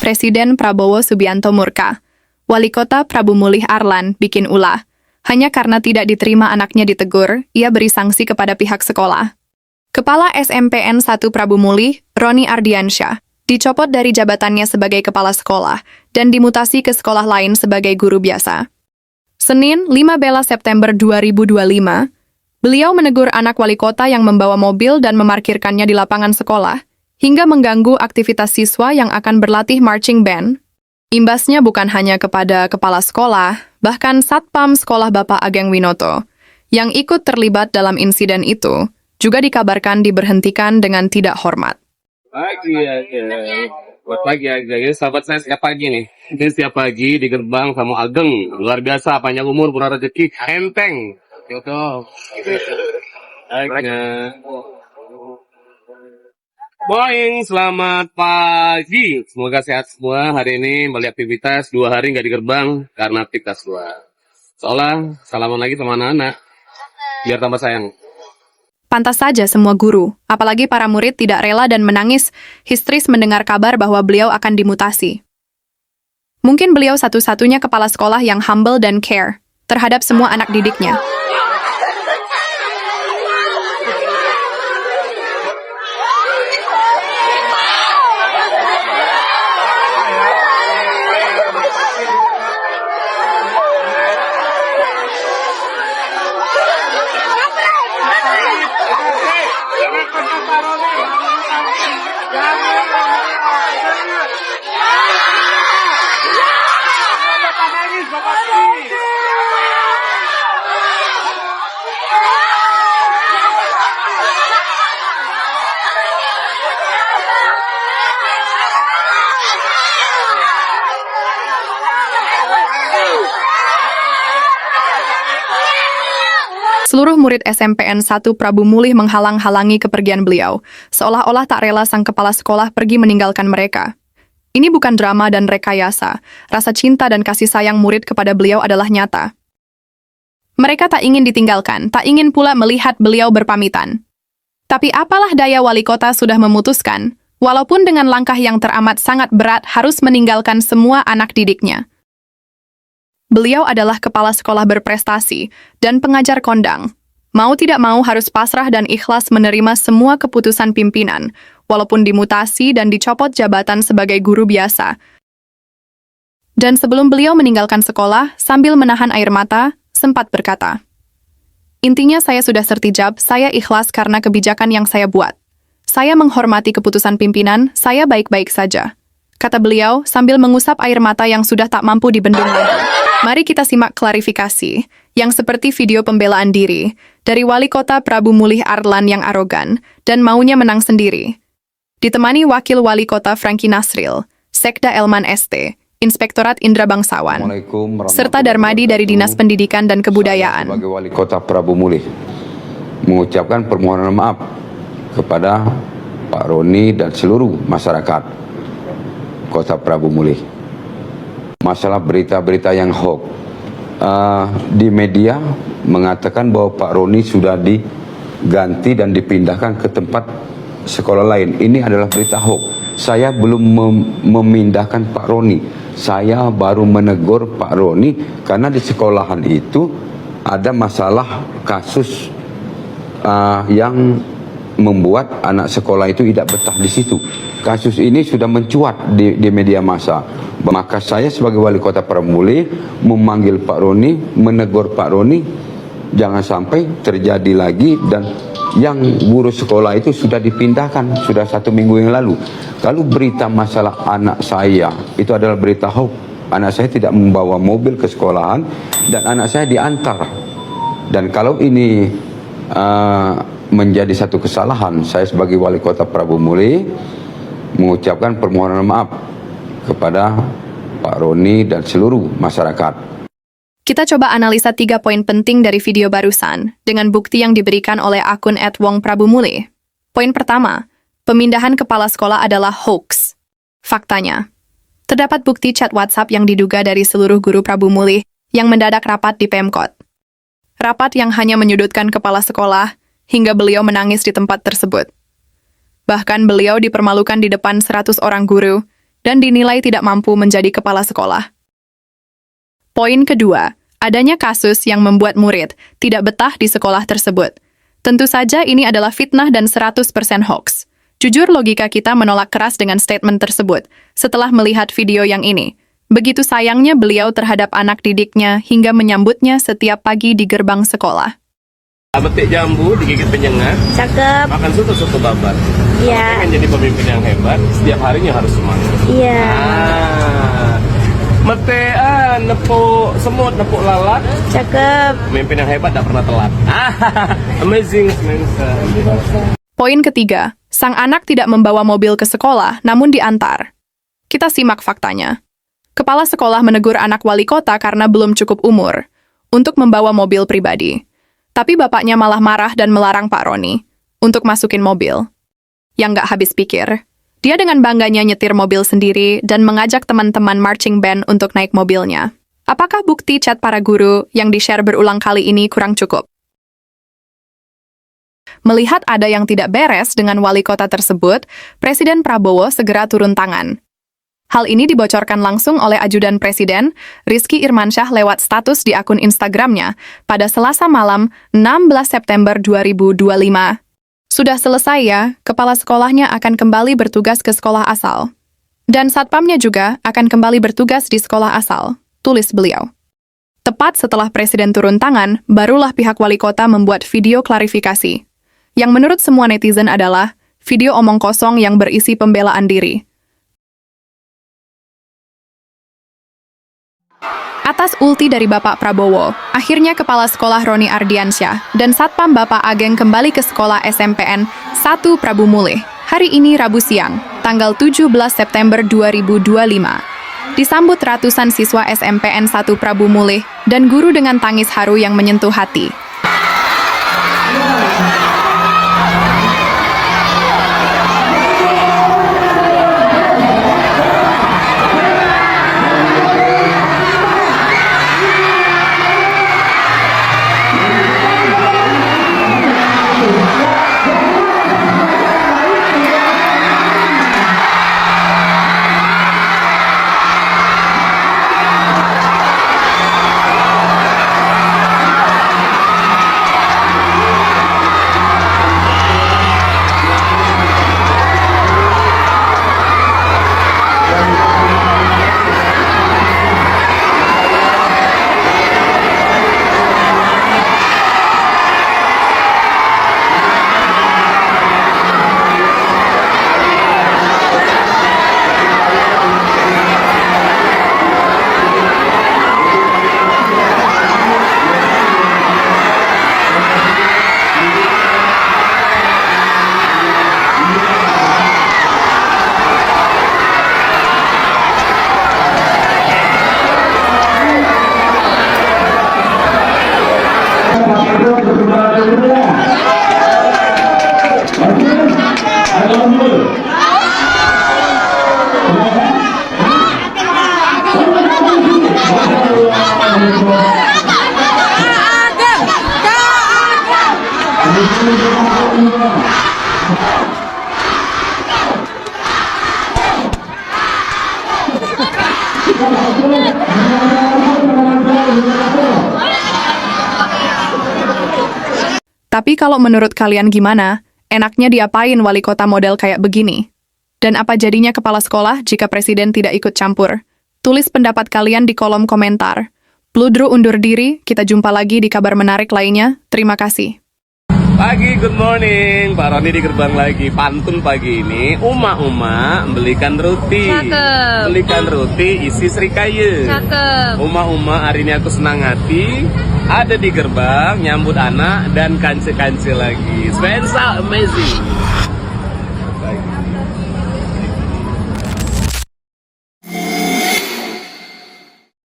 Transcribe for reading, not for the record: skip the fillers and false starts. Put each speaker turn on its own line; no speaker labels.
Presiden Prabowo Subianto murka. Wali Kota Prabu Mulih Arlan bikin ulah. Hanya karena tidak diterima anaknya ditegur, ia beri sanksi kepada pihak sekolah. Kepala SMPN 1 Prabu Mulih, Roni Ardiansyah, dicopot dari jabatannya sebagai kepala sekolah dan dimutasi ke sekolah lain sebagai guru biasa. Senin, 15 September 2025, beliau menegur anak wali kota yang membawa mobil dan memarkirkannya di lapangan sekolah, hingga mengganggu aktivitas siswa yang akan berlatih marching band. Imbasnya bukan hanya kepada kepala sekolah, bahkan Satpam Sekolah Bapak Ageng Winoto, yang ikut terlibat dalam insiden itu, juga dikabarkan diberhentikan dengan tidak hormat.
Pagi aja. Buat pagi aja. Ini sahabat saya setiap pagi nih. Ini setiap pagi di gerbang sama Ageng. Luar biasa, panjang umur, murah rezeki, enteng. Gitu. Baiknya. Boing, selamat pagi. Semoga sehat semua hari ini. Balik aktivitas 2 hari nggak di gerbang karena aktivitas luar. Seolah salaman lagi sama anak-anak. Biar tambah sayang.
Pantas saja semua guru, apalagi para murid tidak rela dan menangis histeris mendengar kabar bahwa beliau akan dimutasi. Mungkin beliau satu-satunya kepala sekolah yang humble dan care terhadap semua anak didiknya. Seluruh murid SMPN 1 Prabu Mulih menghalang-halangi kepergian beliau, seolah-olah tak rela sang kepala sekolah pergi meninggalkan mereka. Ini bukan drama dan rekayasa, rasa cinta dan kasih sayang murid kepada beliau adalah nyata. Mereka tak ingin ditinggalkan, tak ingin pula melihat beliau berpamitan. Tapi apalah daya wali kota sudah memutuskan, walaupun dengan langkah yang teramat sangat berat harus meninggalkan semua anak didiknya. Beliau adalah kepala sekolah berprestasi dan pengajar kondang. Mau tidak mau harus pasrah dan ikhlas menerima semua keputusan pimpinan, walaupun dimutasi dan dicopot jabatan sebagai guru biasa. Dan sebelum beliau meninggalkan sekolah, sambil menahan air mata, sempat berkata, "Intinya saya sudah sertijab, saya ikhlas karena kebijakan yang saya buat. Saya menghormati keputusan pimpinan, saya baik-baik saja," kata beliau sambil mengusap air mata yang sudah tak mampu dibendung lagi. Mari kita simak klarifikasi, yang seperti video pembelaan diri, dari Wali Kota Prabu Mulih Arlan yang arogan, dan maunya menang sendiri. Ditemani Wakil Wali Kota Franky Nasril, Sekda Elman ST, Inspektorat Indra Bangsawan, serta Darmadi dari Dinas Pendidikan dan Kebudayaan.
Sebagai Wali Kota Prabu Mulih, mengucapkan permohonan maaf kepada Pak Roni dan seluruh masyarakat Kota Prabu Mulih. Masalah berita-berita yang hoax di media mengatakan bahwa Pak Roni sudah diganti dan dipindahkan ke tempat sekolah lain. Ini adalah berita hoax. Saya belum memindahkan Pak Roni. Saya baru menegur Pak Roni karena di sekolahan itu ada masalah kasus yang membuat anak sekolah itu tidak betah di situ. Kasus ini sudah mencuat di media massa. Maka saya sebagai Wali Kota Prabu Mulih memanggil Pak Roni, menegur Pak Roni, jangan sampai terjadi lagi, dan yang guru sekolah itu sudah dipindahkan, sudah 1 minggu yang lalu. Kalau berita masalah anak saya, itu adalah berita hoax. Anak saya tidak membawa mobil ke sekolahan, dan anak saya diantar. Dan kalau ini menjadi satu kesalahan, saya sebagai Wali Kota Prabu Mulih mengucapkan permohonan maaf kepada Pak Roni dan seluruh masyarakat.
Kita coba analisa 3 poin penting dari video barusan, dengan bukti yang diberikan oleh akun @wongprabumulih. Poin pertama, pemindahan kepala sekolah adalah hoax. Faktanya, terdapat bukti chat WhatsApp yang diduga dari seluruh guru Prabu Mulih yang mendadak rapat di Pemkot. Rapat yang hanya menyudutkan kepala sekolah, hingga beliau menangis di tempat tersebut. Bahkan beliau dipermalukan di depan 100 orang guru, dan dinilai tidak mampu menjadi kepala sekolah. Poin kedua, adanya kasus yang membuat murid tidak betah di sekolah tersebut. Tentu saja ini adalah fitnah dan 100% hoax. Jujur logika kita menolak keras dengan statement tersebut setelah melihat video yang ini. Begitu sayangnya beliau terhadap anak didiknya hingga menyambutnya setiap pagi di gerbang sekolah.
Petik jambu, digigit penyengat,
Cakep.
makan soto babat.
Iya.
Pengen jadi pemimpin yang hebat, setiap harinya harus semangat.
Iya.
Metean, nepuk semut, nepuk lalat.
Cakep.
Pemimpin yang hebat tak pernah telat. Amazing, amazing.
Poin ketiga, sang anak tidak membawa mobil ke sekolah namun diantar. Kita simak faktanya. Kepala sekolah menegur anak wali kota karena belum cukup umur untuk membawa mobil pribadi. Tapi bapaknya malah marah dan melarang Pak Roni untuk masukin mobil. Yang nggak habis pikir, dia dengan bangganya nyetir mobil sendiri dan mengajak teman-teman marching band untuk naik mobilnya. Apakah bukti chat para guru yang di-share berulang kali ini kurang cukup? Melihat ada yang tidak beres dengan wali kota tersebut, Presiden Prabowo segera turun tangan. Hal ini dibocorkan langsung oleh ajudan Presiden, Rizky Irmansyah lewat status di akun Instagramnya pada Selasa malam 16 September 2025. Sudah selesai ya, kepala sekolahnya akan kembali bertugas ke sekolah asal. Dan satpamnya juga akan kembali bertugas di sekolah asal, tulis beliau. Tepat setelah Presiden turun tangan, barulah pihak wali kota membuat video klarifikasi. Yang menurut semua netizen adalah video omong kosong yang berisi pembelaan diri. Atas ulti dari Bapak Prabowo, akhirnya Kepala Sekolah Roni Ardiansyah dan Satpam Bapak Ageng kembali ke sekolah SMPN 1 Prabu Mulih hari ini Rabu siang, tanggal 17 September 2025. Disambut ratusan siswa SMPN 1 Prabu Mulih dan guru dengan tangis haru yang menyentuh hati. Tapi kalau menurut kalian gimana? Enaknya diapain wali kota model kayak begini? Dan apa jadinya kepala sekolah jika presiden tidak ikut campur? Tulis pendapat kalian di kolom komentar. Pludru undur diri, kita jumpa lagi di kabar menarik lainnya. Terima kasih.
Pagi, good morning. Pak Roni di gerbang lagi. Pantun pagi ini, Uma belikan roti.
Cakep.
Belikan roti isi serikaya.
Cakep.
Uma hari ini aku senang hati. Ada di gerbang, nyambut anak dan kancil-kancil lagi. Spesial, amazing.